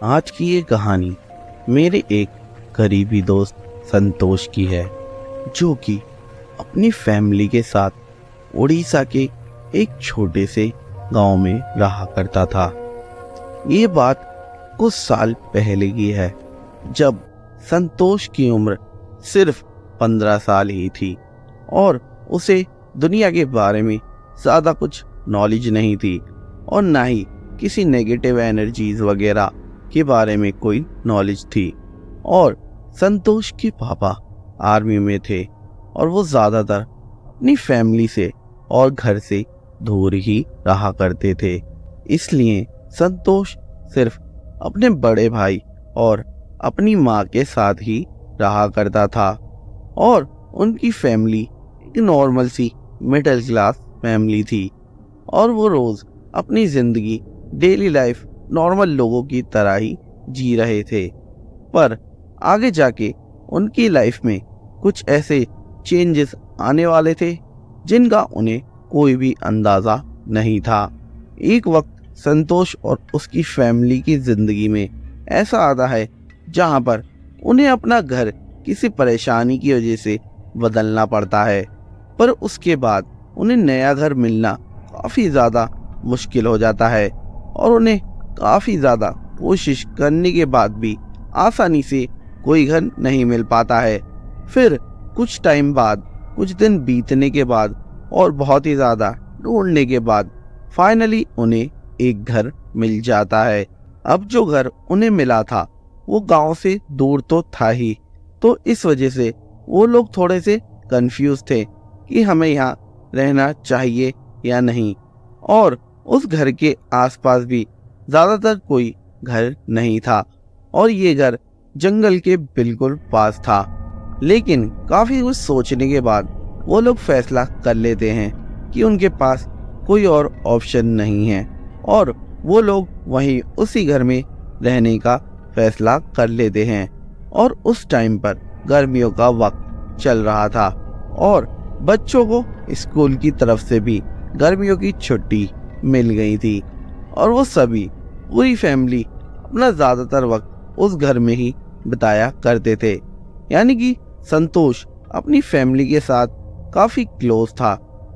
आज की ये कहानी मेरे एक करीबी दोस्त संतोष की है, जो कि अपनी फैमिली के साथ उड़ीसा के एक छोटे से गांव में रहा करता था। ये बात कुछ साल पहले की है, जब संतोष की उम्र सिर्फ 15 साल ही थी और उसे दुनिया के बारे में ज़्यादा कुछ नॉलेज नहीं थी और ना ही किसी नेगेटिव एनर्जीज वगैरह के बारे में कोई नॉलेज थी। और संतोष के पापा आर्मी में थे और वो ज़्यादातर अपनी फैमिली से और घर से दूर ही रहा करते थे। इसलिए संतोष सिर्फ अपने बड़े भाई और अपनी माँ के साथ ही रहा करता था और उनकी फैमिली एक नॉर्मल सी मिडिल क्लास फैमिली थी और वो रोज़ अपनी ज़िंदगी डेली लाइफ नॉर्मल लोगों की तरह ही जी रहे थे। पर आगे जाके उनकी लाइफ में कुछ ऐसे चेंजेस आने वाले थे जिनका उन्हें कोई भी अंदाज़ा नहीं था। एक वक्त संतोष और उसकी फैमिली की ज़िंदगी में ऐसा आता है जहां पर उन्हें अपना घर किसी परेशानी की वजह से बदलना पड़ता है, पर उसके बाद उन्हें नया घर मिलना काफ़ी ज़्यादा मुश्किल हो जाता है और उन्हें काफ़ी ज़्यादा कोशिश करने के बाद भी आसानी से कोई घर नहीं मिल पाता है। फिर कुछ टाइम बाद, कुछ दिन बीतने के बाद और बहुत ही ज़्यादा ढूंढने के बाद फाइनली उन्हें एक घर मिल जाता है। अब जो घर उन्हें मिला था वो गांव से दूर तो था ही, तो इस वजह से वो लोग थोड़े से कंफ्यूज थे कि हमें यहाँ रहना चाहिए या नहीं। और उस घर के आसपास भी ज़्यादातर कोई घर नहीं था और ये घर जंगल के बिल्कुल पास था। लेकिन काफ़ी कुछ सोचने के बाद वो लोग फैसला कर लेते हैं कि उनके पास कोई और ऑप्शन नहीं है और वो लोग वहीं उसी घर में रहने का फैसला कर लेते हैं। और उस टाइम पर गर्मियों का वक्त चल रहा था और बच्चों को स्कूल की तरफ से भी गर्मियों की छुट्टी मिल गई थी और वो सभी पूरी फैमिली अपना ज़्यादातर वक्त उस घर में ही बिताया करते थे। यानी कि संतोष अपनी फैमिली के साथ काफ़ी क्लोज था,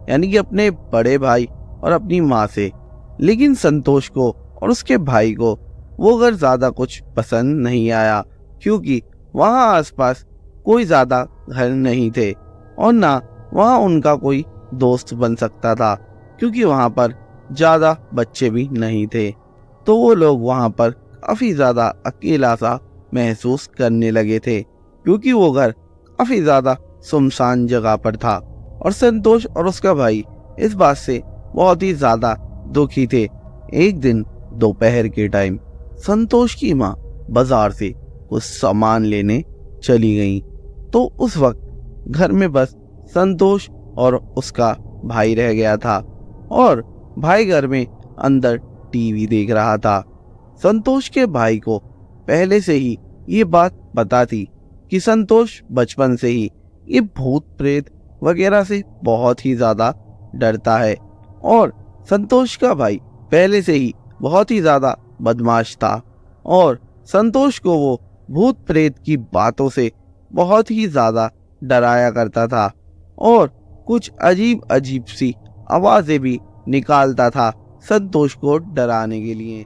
यानी कि अपने बड़े भाई और अपनी माँ से। लेकिन संतोष को और उसके भाई को वो घर ज़्यादा कुछ पसंद नहीं आया, क्योंकि वहाँ आसपास कोई ज़्यादा घर नहीं थे और ना वहाँ उनका कोई दोस्त बन सकता था, क्योंकि वहाँ पर ज़्यादा बच्चे भी नहीं थे। तो वो लोग वहाँ पर काफ़ी ज़्यादा अकेला सा महसूस करने लगे थे, क्योंकि वो घर काफ़ी ज़्यादा सुनसान जगह पर था। और संतोष और उसका भाई इस बात से बहुत ही ज़्यादा दुखी थे। एक दिन दोपहर के टाइम संतोष की माँ बाजार से कुछ सामान लेने चली गई, तो उस वक्त घर में बस संतोष और उसका भाई रह गया था और भाई घर में अंदर टीवी देख रहा था। संतोष के भाई को पहले से ही ये बात पता थी कि संतोष बचपन से ही ये भूत प्रेत वगैरह से बहुत ही ज़्यादा डरता है और संतोष का भाई पहले से ही बहुत ही ज़्यादा बदमाश था और संतोष को वो भूत प्रेत की बातों से बहुत ही ज़्यादा डराया करता था और कुछ अजीब अजीब सी आवाज़ें भी निकालता था संतोष को डराने के लिए।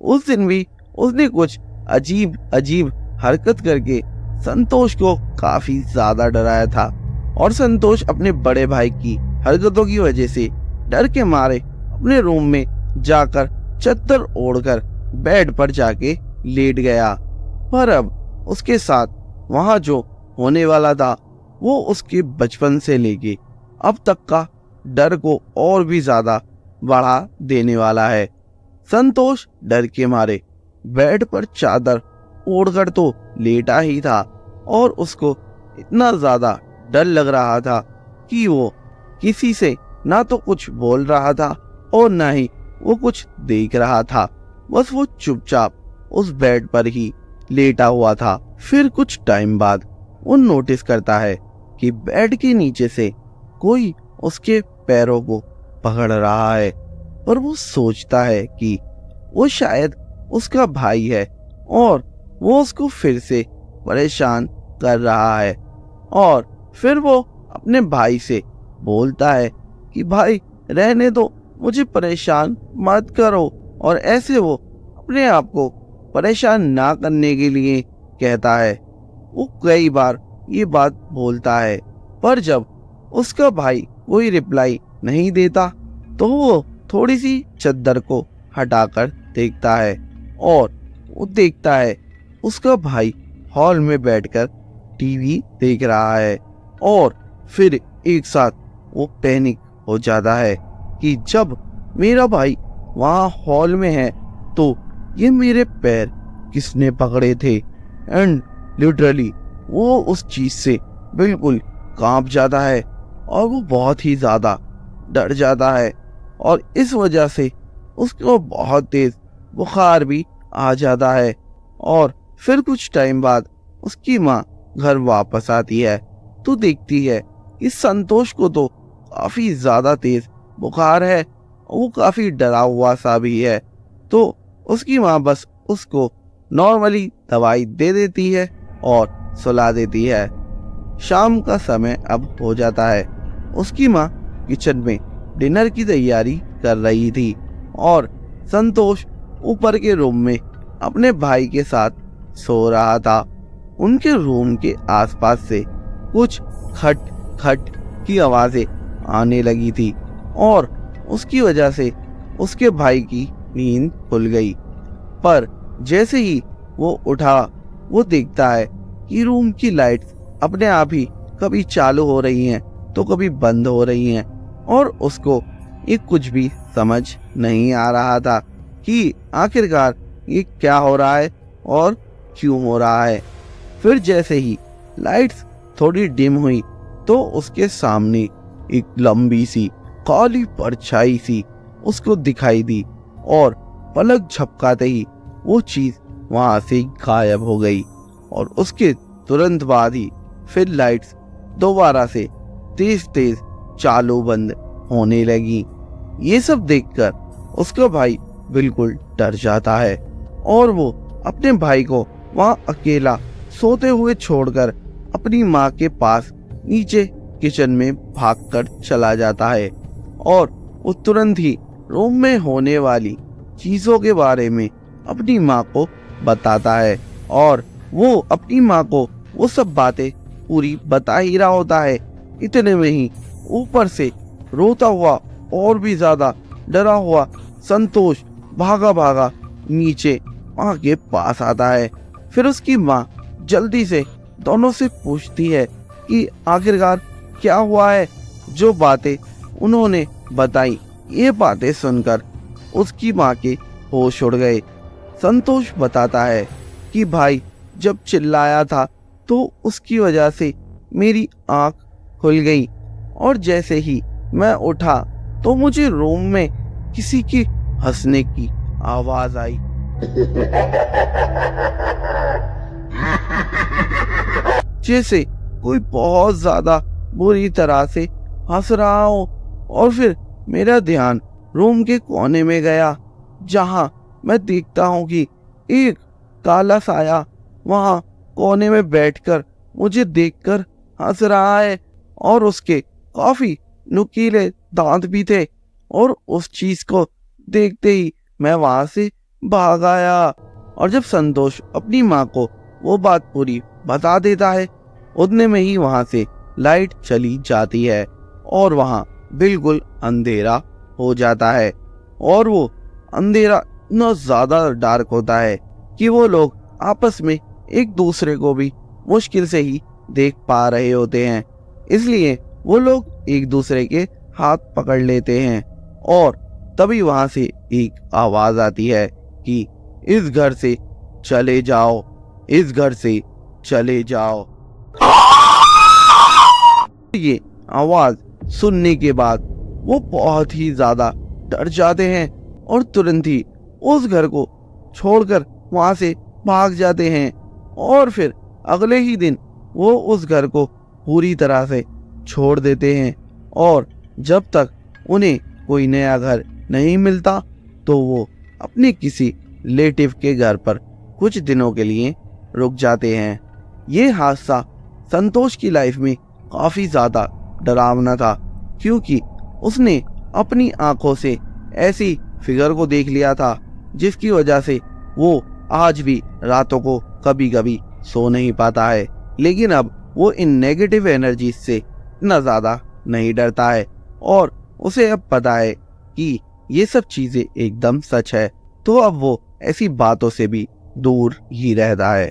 उस दिन भी उसने कुछ अजीब अजीब हरकत करके संतोष को काफी ज्यादा डराया था और संतोष अपने बड़े भाई की हरकतों की वजह से डर के मारे अपने रूम में जाकर चद्दर ओढ़कर बेड पर जाके लेट गया। पर अब उसके साथ वहाँ जो होने वाला था वो उसके बचपन से लेके अब तक का डर को और भी ज्यादा बढ़ा देने वाला है। संतोष डर के मारे बेड पर चादर ओढ़कर तो लेटा ही था और उसको इतना ज्यादा डर लग रहा था कि वो किसी से ना तो कुछ बोल रहा था और ना ही वो कुछ देख रहा था। बस वो चुपचाप उस बेड पर ही लेटा हुआ था। फिर कुछ टाइम बाद वो नोटिस करता है कि बेड के नीचे से कोई उसके पैरों को पकड़ रहा है। पर वो सोचता है कि वो शायद उसका भाई है और वो उसको फिर से परेशान कर रहा है। और फिर वो अपने भाई से बोलता है कि भाई रहने दो, मुझे परेशान मत करो। और ऐसे वो अपने आप को परेशान ना करने के लिए कहता है। वो कई बार ये बात बोलता है, पर जब उसका भाई कोई रिप्लाई नहीं देता तो वो थोड़ी सी चद्दर को हटाकर देखता है और वो देखता है उसका भाई हॉल में बैठकर टीवी देख रहा है। और फिर एक साथ वो पैनिक हो जाता है कि जब मेरा भाई वहाँ हॉल में है तो ये मेरे पैर किसने पकड़े थे। एंड लिटरली वो उस चीज से बिल्कुल कांप जाता है और वो बहुत ही ज्यादा डर जाता है। और इस वजह से उसको बहुत तेज बुखार भी आ जाता है। और फिर कुछ टाइम बाद उसकी माँ घर वापस आती है तो देखती है कि संतोष को तो काफी ज्यादा तेज बुखार है, वो काफी डरा हुआ सा भी है। तो उसकी माँ बस उसको नॉर्मली दवाई दे देती है और सुला देती है। शाम का समय अब हो जाता है। उसकी माँ किचन में डिनर की तैयारी कर रही थी और संतोष ऊपर के रूम में अपने भाई के साथ सो रहा था। उनके रूम के आसपास से कुछ खट खट की आवाजें आने लगी थी और उसकी वजह से उसके भाई की नींद खुल गई। पर जैसे ही वो उठा वो देखता है कि रूम की लाइट्स अपने आप ही कभी चालू हो रही हैं तो कभी बंद हो रही हैं। और उसको ये कुछ भी समझ नहीं आ रहा था कि आखिरकार ये क्या हो रहा है और क्यों हो रहा है। फिर जैसे ही लाइट्स थोड़ी डिम हुई तो उसके सामने एक लंबी सी काली परछाई सी उसको दिखाई दी और पलक झपकाते ही वो चीज वहां से गायब हो गई। और उसके तुरंत बाद ही फिर लाइट्स दोबारा से तेज तेज चालू बंद होने लगी। ये सब देखकर उसका भाई बिल्कुल डर जाता है और वो अपने भाई को वहां अकेला सोते हुए छोड़कर अपनी माँ के पास नीचे किचन में भागकर चला जाता है। और वो तुरंत ही रूम में होने वाली चीजों के बारे में अपनी माँ को बताता है। और वो अपनी माँ को वो सब बातें पूरी बता ही रहा होता है, इतने में ही ऊपर से रोता हुआ और भी ज्यादा डरा हुआ संतोष भागा भागा नीचे माँ के पास आता है। फिर उसकी माँ जल्दी से दोनों से पूछती है कि आखिरकार क्या हुआ है, जो बातें उन्होंने बताई। ये बातें सुनकर उसकी माँ के होश उड़ गए। संतोष बताता है कि भाई जब चिल्लाया था तो उसकी वजह से मेरी आंख खुल गई और जैसे ही मैं उठा तो मुझे रूम में किसी की हंसने की आवाज आई। जैसे कोई बहुत ज्यादा बुरी तरह से हंस रहा हो। और फिर मेरा ध्यान रूम के कोने में गया जहां मैं देखता हूं कि एक काला साया वहां कोने में बैठकर मुझे देखकर हंस रहा है और उसके काफी नुकीले दांत भी थे। और उस चीज को देखते ही मैं वहां से भाग आया। और जब संतोष अपनी माँ को वो बात पूरी बता देता है उतने में ही वहां से लाइट चली जाती है और वहां बिल्कुल अंधेरा हो जाता है। और वो अंधेरा इतना ज्यादा डार्क होता है कि वो लोग आपस में एक दूसरे को भी मुश्किल से ही देख पा रहे होते हैं। इसलिए वो लोग एक दूसरे के हाथ पकड़ लेते हैं और तभी वहां से एक आवाज आती है कि इस घर से चले जाओ, इस घर से चले जाओ। ये आवाज सुनने के बाद वो बहुत ही ज्यादा डर जाते हैं और तुरंत ही उस घर को छोड़कर वहां से भाग जाते हैं। और फिर अगले ही दिन वो उस घर को पूरी तरह से छोड़ देते हैं और जब तक उन्हें कोई नया घर नहीं मिलता तो वो अपने किसी रिलेटिव के घर पर कुछ दिनों के लिए रुक जाते हैं। ये हादसा संतोष की लाइफ में काफ़ी ज़्यादा डरावना था, क्योंकि उसने अपनी आंखों से ऐसी फिगर को देख लिया था जिसकी वजह से वो आज भी रातों को कभी कभी सो नहीं पाता है। लेकिन अब वो इन नेगेटिव एनर्जीज से इतना ज़्यादा नहीं डरता है और उसे अब पता है कि ये सब चीज़ें एकदम सच है, तो अब वो ऐसी बातों से भी दूर ही रहता है।